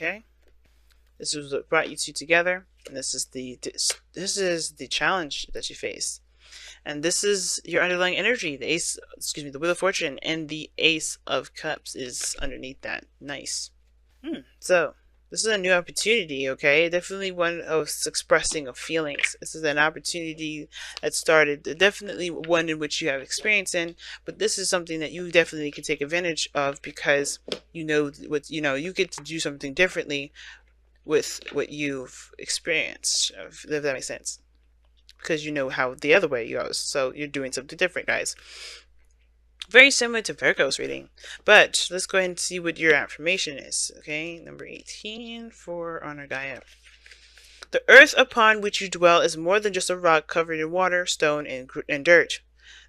Okay, this is what brought you two together, and this is the challenge that you face, and this is your underlying energy. The ace, excuse me, the wheel of fortune, and the ace of cups is underneath that. Nice. So this is a new opportunity, okay? Definitely one of expressing of feelings. This is an opportunity that started, definitely one in which you have experience in, but this is something that you definitely can take advantage of because you know what you get to do something differently with what you've experienced. If that makes sense, because you know how the other way goes. So you're doing something different, guys. Very similar to Virgo's reading. But let's go ahead and see what your affirmation is. Okay, number 18 for Honor Gaia. The earth upon which you dwell is more than just a rock covered in water, stone, and dirt.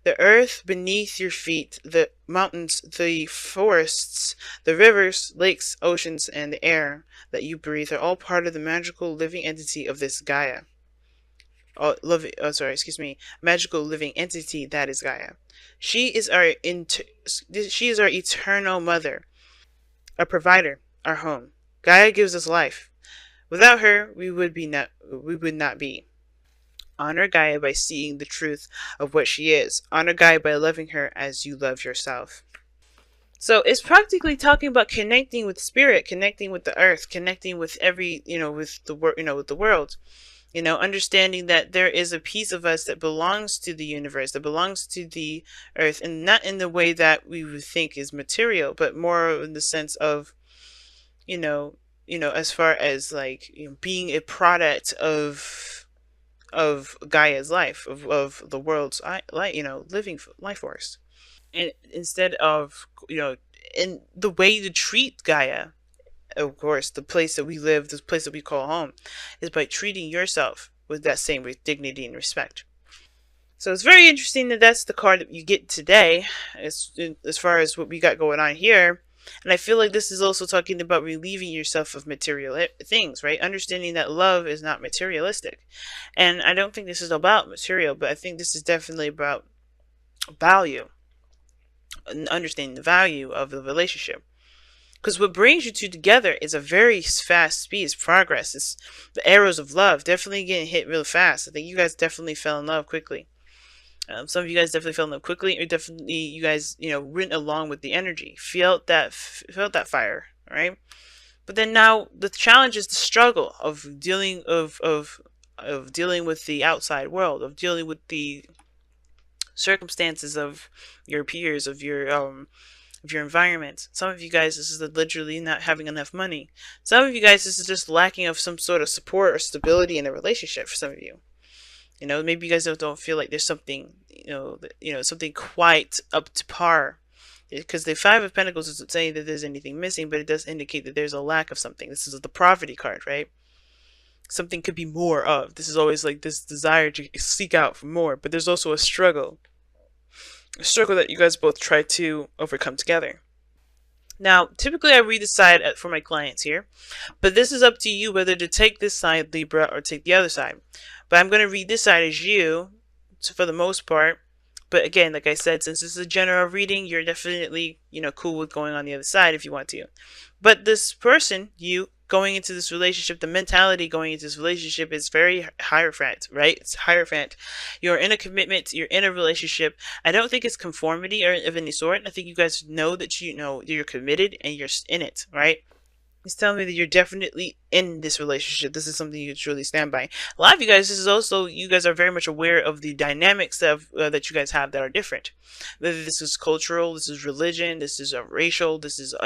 The earth beneath your feet, the mountains, the forests, the rivers, lakes, oceans, and the air that you breathe are all part of the magical living entity of this Gaia. Magical living entity that is Gaia. She is our eternal mother, our provider, our home. Gaia gives us life. Without her, we would not be. Honor Gaia by seeing the truth of what she is. Honor Gaia by loving her as you love yourself. So it's practically talking about connecting with spirit, connecting with the earth, connecting with with the world. Understanding that there is a piece of us that belongs to the universe, that belongs to the earth, and not in the way that we would think is material, but more in the sense of, as far as like being a product of Gaia's life, of the world's living life force, and instead of in the way to treat Gaia. Of course, the place that we live, this place that we call home, is by treating yourself with that same dignity and respect. So it's very interesting that that's the card that you get today, as far as what we got going on here. And I feel like this is also talking about relieving yourself of material things, right? Understanding that love is not materialistic. And I don't think this is about material, but I think this is definitely about value. Understanding the value of the relationship. Because what brings you two together is a very fast speed. It's progress. It's the arrows of love. Definitely getting hit real fast. I think you guys definitely fell in love quickly. Some of you guys definitely fell in love quickly, or definitely you guys, went along with the energy, felt that fire, right? But then now the challenge is the struggle of dealing dealing with the outside world, of dealing with the circumstances of your peers, of your environment. Some of you guys, this is literally not having enough money. Some of you guys, this is just lacking of some sort of support or stability in a relationship. For some of you, maybe you guys don't feel like there's something, something quite up to par. Because the Five of Pentacles isn't saying that there's anything missing, but it does indicate that there's a lack of something. This is the poverty card, right? Something could be more of. This is always like this desire to seek out for more, but there's also a struggle. A struggle that you guys both try to overcome together. Now, typically I read the side for my clients here, but this is up to you whether to take this side, Libra, or take the other side. But I'm going to read this side as you, for the most part. But again, like I said, since this is a general reading, you're definitely, cool with going on the other side if you want to. But this person, you, going into this relationship, the mentality going into this relationship is very Hierophant, right? It's Hierophant. You're in a commitment. You're in a relationship. I don't think it's conformity or of any sort. I think you guys know that you're committed and you're in it, right? It's telling me that you're definitely in this relationship. This is something you truly stand by. A lot of you guys, this is also, you guys are very much aware of the dynamics of that you guys have that are different. Whether this is cultural, this is religion, this is racial, this is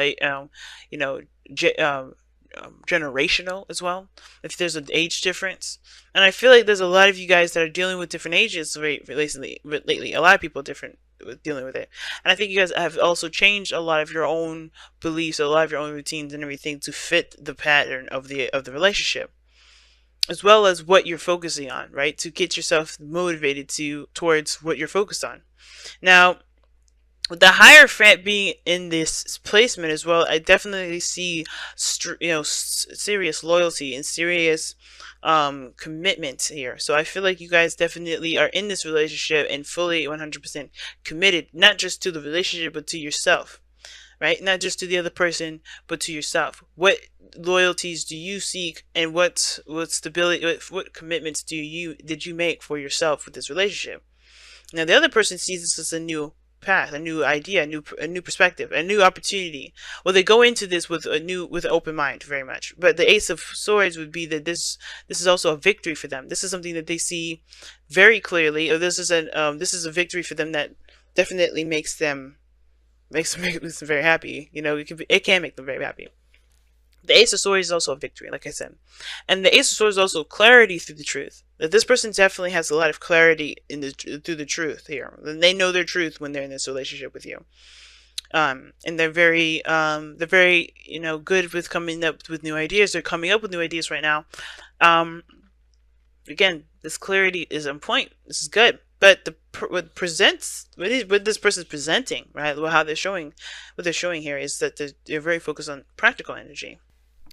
generational as well. If there's an age difference, and I feel like there's a lot of you guys that are dealing with different ages lately. A lot of people different with dealing with it, and I think you guys have also changed a lot of your own beliefs, a lot of your own routines and everything to fit the pattern of the relationship, as well as what you're focusing on, right? To get yourself motivated towards what you're focused on. Now, with the Hierophant being in this placement as well, I definitely see, serious loyalty and serious commitment here. So I feel like you guys definitely are in this relationship and fully 100% committed, not just to the relationship, but to yourself. right? Not just to the other person, but to yourself. What loyalties do you seek, and what stability, what commitments did you make for yourself with this relationship? Now, the other person sees this as a new path, a new idea, a new perspective, a new opportunity. Well, they go into this with an open mind, very much. But the Ace of Swords would be that this is also a victory for them. This is something that they see very clearly, or this is a victory for them that definitely makes them very happy. It can make them very happy. The Ace of Swords is also a victory, like I said. And the Ace of Swords is also clarity through the truth. That this person definitely has a lot of clarity through the truth here. And they know their truth when they're in this relationship with you. And they're very good with coming up with new ideas. They're coming up with new ideas right now. Again, this clarity is on point. This is good. But what this person's presenting, right? How they're showing, what they're showing here is that they're very focused on practical energy,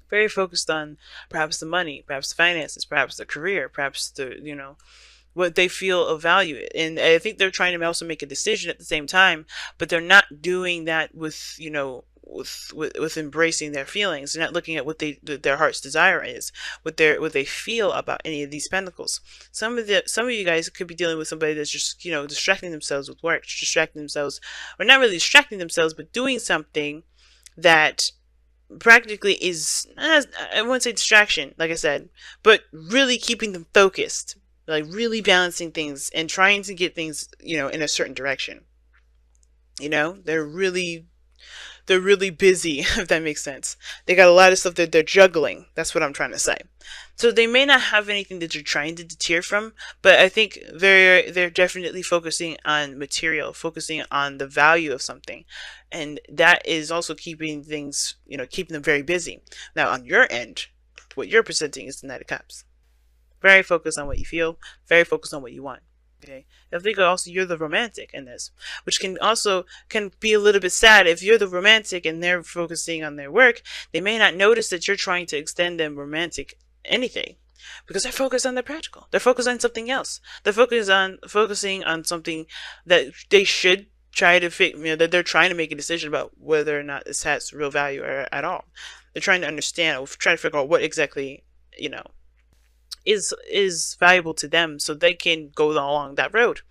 very focused on perhaps the money, perhaps the finances, perhaps the career, perhaps what they feel of value. And I think they're trying to also make a decision at the same time, but they're not doing that with with embracing their feelings. They're not looking at what their heart's desire is, what they feel about any of these pentacles. Some of you guys could be dealing with somebody that's just distracting themselves with work, distracting themselves, or not really distracting themselves, but doing something that practically is, I wouldn't say distraction, like I said, but really keeping them focused, like really balancing things and trying to get things in a certain direction. They're really busy, if that makes sense. They got a lot of stuff that they're juggling. That's what I'm trying to say. So they may not have anything that you're trying to deter from, but I think they're definitely focusing on material, focusing on the value of something. And that is also keeping things, keeping them very busy. Now, on your end, what you're presenting is the Knight of Cups. Very focused on what you feel, very focused on what you want. Okay. I think also you're the romantic in this, which can be a little bit sad. If you're the romantic and they're focusing on their work, they may not notice that you're trying to extend them romantic anything, because they're focused on the practical. They're focused on something else. They're focusing on something that they should try to that they're trying to make a decision about whether or not this has real value at all. They're trying to understand, or trying to figure out what exactly is valuable to them, so they can go along that road.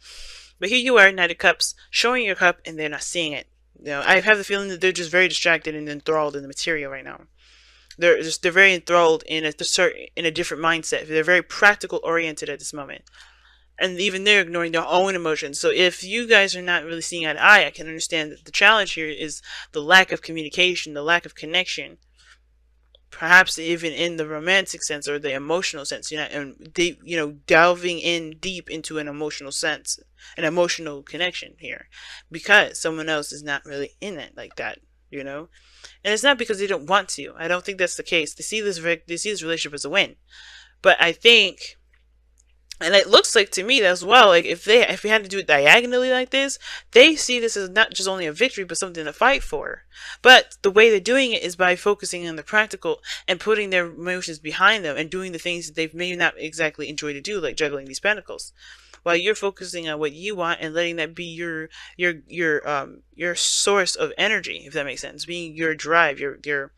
But here you are, Knight of Cups, showing your cup, and they're not seeing it. I have the feeling that they're just very distracted and enthralled in the material right now. They're very enthralled in a different mindset. They're very practical oriented at this moment, and even they're ignoring their own emotions. So if you guys are not really seeing eye to eye, I can understand that the challenge here is the lack of communication, the lack of connection. Perhaps even in the romantic sense or the emotional sense, and delving in deep into an emotional sense, an emotional connection here, because someone else is not really in it like that, and it's not because they don't want to. I don't think that's the case. They see this relationship as a win, but I think, and it looks like to me as well, like if we had to do it diagonally like this, they see this as not just only a victory, but something to fight for. But the way they're doing it is by focusing on the practical and putting their emotions behind them and doing the things that they may not exactly enjoy to do, like juggling these pentacles, while you're focusing on what you want and letting that be your source of energy, if that makes sense, being your drive, your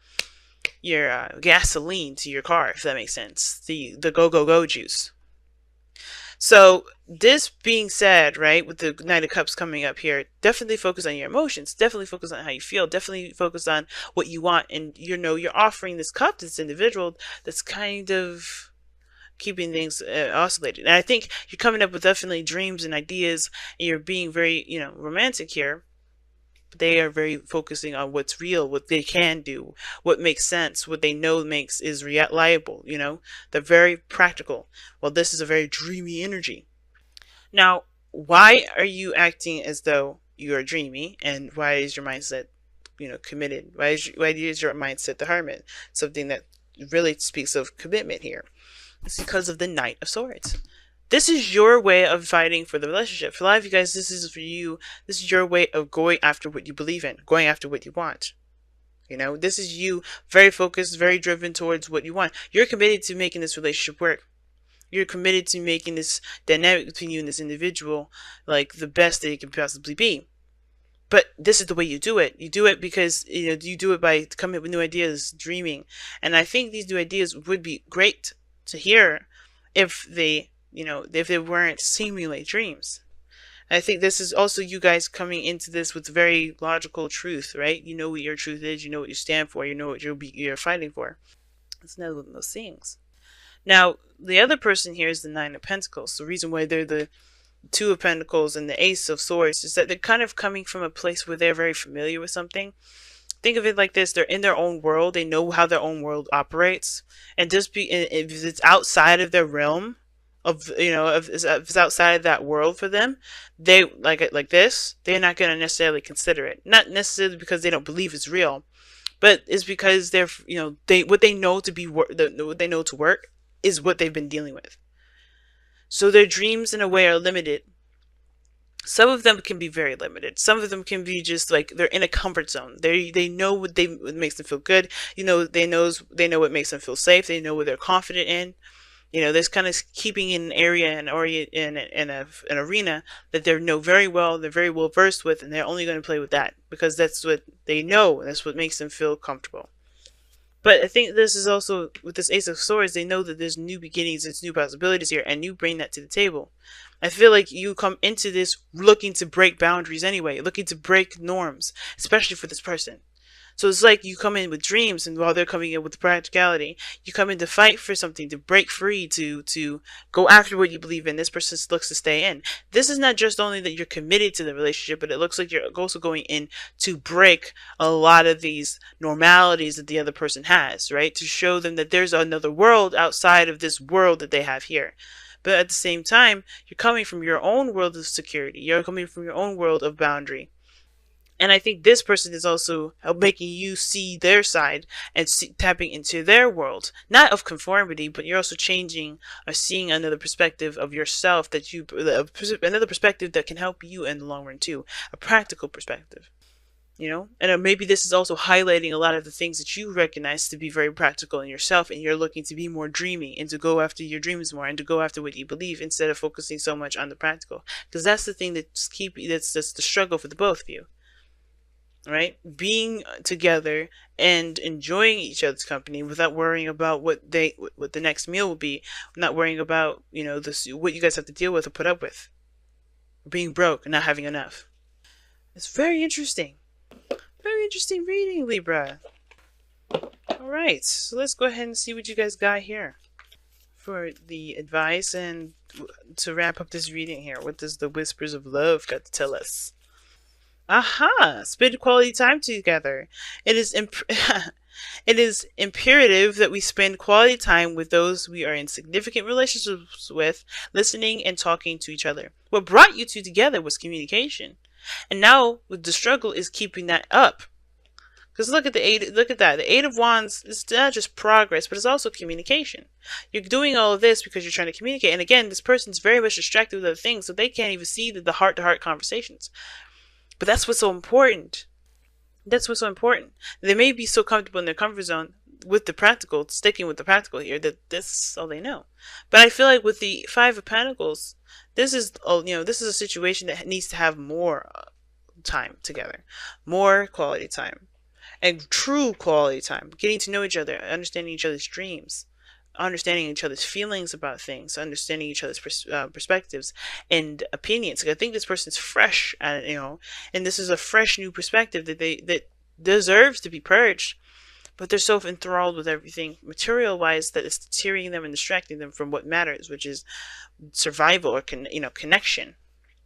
gasoline to your car, if that makes sense, the go juice. So this being said, right, with the Knight of Cups coming up here, definitely focus on your emotions, definitely focus on how you feel, definitely focus on what you want, and you're offering this cup to this individual that's kind of keeping things oscillated. And I think you're coming up with definitely dreams and ideas, and you're being very romantic here. They are very focusing on what's real, what they can do, what makes sense, what they know is reliable. They're very practical. Well, this is a very dreamy energy. Now, why are you acting as though you are dreamy, and why is your mindset, committed? Why is your mindset the Hermit? Something that really speaks of commitment here. It's because of the Knight of Swords. This is your way of fighting for the relationship. For a lot of you guys, this is for you. This is your way of going after what you believe in, going after what you want. This is you very focused, very driven towards what you want. You're committed to making this relationship work. You're committed to making this dynamic between you and this individual like the best that it can possibly be. But this is the way you do it. You do it because you do it by coming up with new ideas, dreaming. And I think these new ideas would be great to hear if they weren't seemingly dreams. I think this is also you guys coming into this with very logical truth, right? You know what your truth is, you know what you stand for, you know what you're fighting for. It's another one of those things. Now, the other person here is the Nine of Pentacles. The reason why they're the Two of Pentacles and the Ace of Swords is that they're kind of coming from a place where they're very familiar with something. Think of it like this: they're in their own world. They know how their own world operates, and if it's outside of their realm if it's outside of that world for them, they like this. They're not going to necessarily consider it. Not necessarily because they don't believe it's real, but it's because they're they what they know to be what they know to work is what they've been dealing with. So their dreams in a way are limited. Some of them can be very limited. Some of them can be just like they're in a comfort zone. They know what makes them feel good. They know what makes them feel safe. They know what they're confident in. There's kind of keeping in an area and an arena that they know very well. They're very well versed with, and they're only going to play with that because that's what they know. And that's what makes them feel comfortable. But I think this is also, with this Ace of Swords, they know that there's new beginnings, there's new possibilities here, and you bring that to the table. I feel like you come into this looking to break boundaries anyway, looking to break norms, especially for this person. So it's like you come in with dreams, and while they're coming in with practicality, you come in to fight for something, to break free, to go after what you believe in. This person looks to stay in. This is not just only that you're committed to the relationship, but it looks like you're also going in to break a lot of these normalities that the other person has, right? To show them that there's another world outside of this world that they have here. But at the same time, you're coming from your own world of security. You're coming from your own world of boundary. And I think this person is also making you see their side and tapping into their world, not of conformity, but you're also changing or seeing another perspective of yourself another perspective that can help you in the long run too, a practical perspective. And maybe this is also highlighting a lot of the things that you recognize to be very practical in yourself, and you're looking to be more dreamy and to go after your dreams more and to go after what you believe instead of focusing so much on the practical, because that's the thing that's the struggle for the both of you. Right? Being together and enjoying each other's company without worrying about what the next meal will be, not worrying about what you guys have to deal with or put up with, being broke and not having enough. It's very interesting reading, Libra. All right, so let's go ahead and see what you guys got here for the advice, and to wrap up this reading here, what does the Whispers of Love got to tell us? Aha! Spend quality time together. It is it is imperative that we spend quality time with those we are in significant relationships with, listening and talking to each other. What brought you two together was communication, and now the struggle is keeping that up. Because look at that. The Eight of Wands is not just progress, but it's also communication. You're doing all of this because you're trying to communicate, and again, this person's very much distracted with other things, so they can't even see the heart-to-heart conversations. But that's what's so important. They may be so comfortable in their comfort zone with the practical, sticking with the practical here, that that's all they know. But I feel like with the Five of Pentacles, this is a situation that needs to have more time together, more quality time, and true quality time, getting to know each other, understanding each other's dreams, understanding each other's feelings about things, understanding each other's perspectives and opinions. I think this person's fresh, and this is a fresh new perspective that deserves to be purged, but they're so enthralled with everything material-wise that it's deterring them and distracting them from what matters, which is survival or connection.